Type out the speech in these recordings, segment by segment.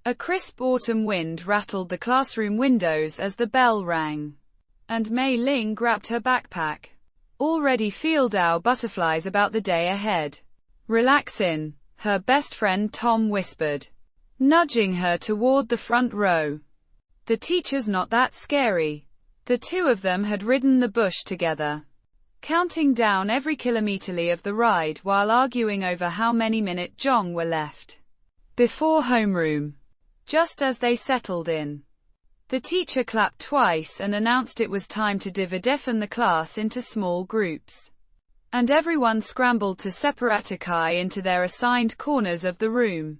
A crisp autumn wind rattled the classroom windows as the bell rang, and Mei Ling grabbed her backpack. Already field-owl butterflies about the day ahead. "Relax in," her best friend Tom whispered, nudging her toward the front row. "The teacher's not that scary." The two of them had ridden the bush together, counting down every kilometer of the ride while arguing over how many minutes Zhong were left before homeroom. Just as they settled in, the teacher clapped twice and announced it was time to deepen the class into small groups, and everyone scrambled to separatikai into their assigned corners of the room.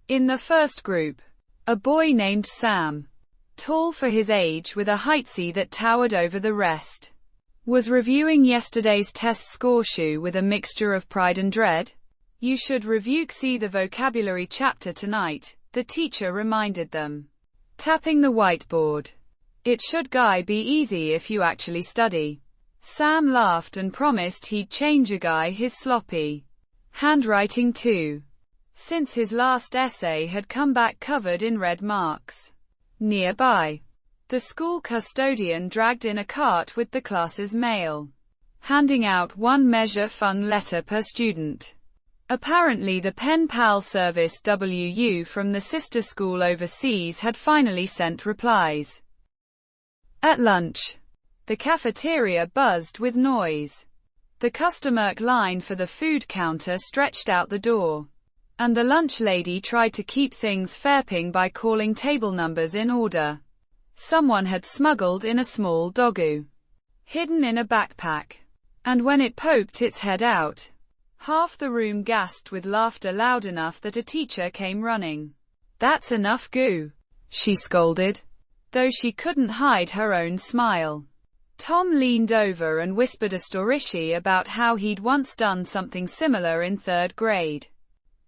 In the first group, a boy named Sam, tall for his age with a height that towered over the rest, was reviewing yesterday's test score sheet with a mixture of pride and dread. "You should review the vocabulary chapter tonight," the teacher reminded them, tapping the whiteboard. "It should be easy if you actually study." Sam laughed and promised he'd change his sloppy handwriting too, since his last essay had come back covered in red marks. Nearby, the school custodian dragged in a cart with the class's mail, handing out one measure fun letter per student. Apparently the pen pal service WU from the sister school overseas had finally sent replies. At lunch, the cafeteria buzzed with noise. The customer line for the food counter stretched out the door, and the lunch lady tried to keep things fair by calling table numbers in order. Someone had smuggled in a small doggo, hidden in a backpack, and when it poked its head out, half the room gasped with laughter loud enough that a teacher came running. "That's enough goo," she scolded, though she couldn't hide her own smile. Tom leaned over and whispered a story about how he'd once done something similar in third grade,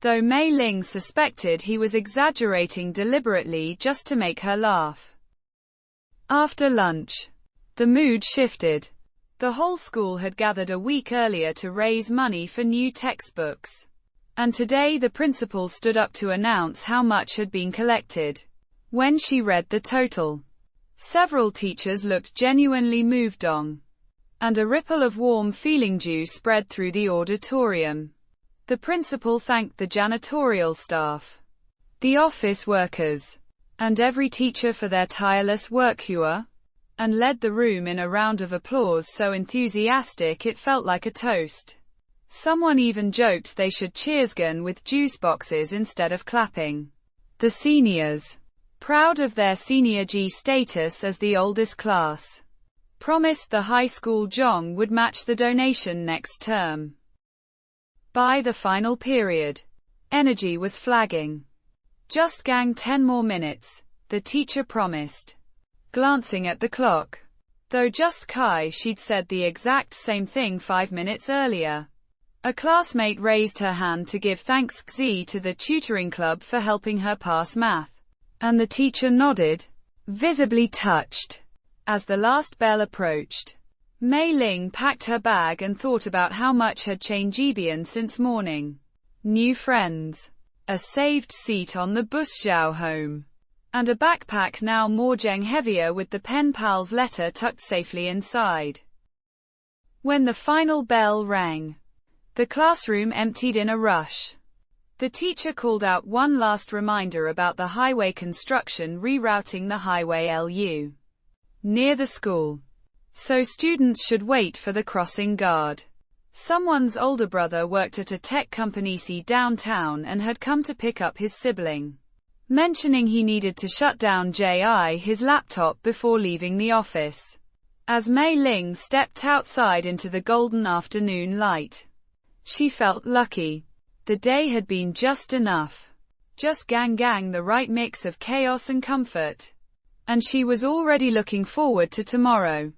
though Mei Ling suspected he was exaggerating deliberately just to make her laugh. After lunch, the mood shifted. The whole school had gathered a week earlier to raise money for new textbooks, and today the principal stood up to announce how much had been collected. When she read the total, several teachers looked genuinely moved on, and a ripple of warm feeling spread through the auditorium. The principal thanked the janitorial staff, the office workers, and every teacher for their tireless work, and led the room in a round of applause so enthusiastic it felt like a toast. Someone even joked they should cheersgun with juice boxes instead of clapping. The seniors, proud of their senior status as the oldest class, promised the high school Zhong would match the donation next term. By the final period, energy was flagging. "Just 10 more minutes," the teacher promised, glancing at the clock. Though she'd said the exact same thing 5 minutes earlier. A classmate raised her hand to give thanks to the tutoring club for helping her pass math, and the teacher nodded, visibly touched. As the last bell approached, Mei Ling packed her bag and thought about how much had changed since morning. New friends, a saved seat on the bus home, and a backpack now more heavier with the pen pal's letter tucked safely inside. When the final bell rang, the classroom emptied in a rush. The teacher called out one last reminder about the highway construction rerouting the highway LU near the school, so students should wait for the crossing guard. Someone's older brother worked at a tech company downtown and had come to pick up his sibling, mentioning he needed to shut down his laptop before leaving the office. As Mei Ling stepped outside into the golden afternoon light, she felt lucky. The day had been just enough. Just the right mix of chaos and comfort. And she was already looking forward to tomorrow.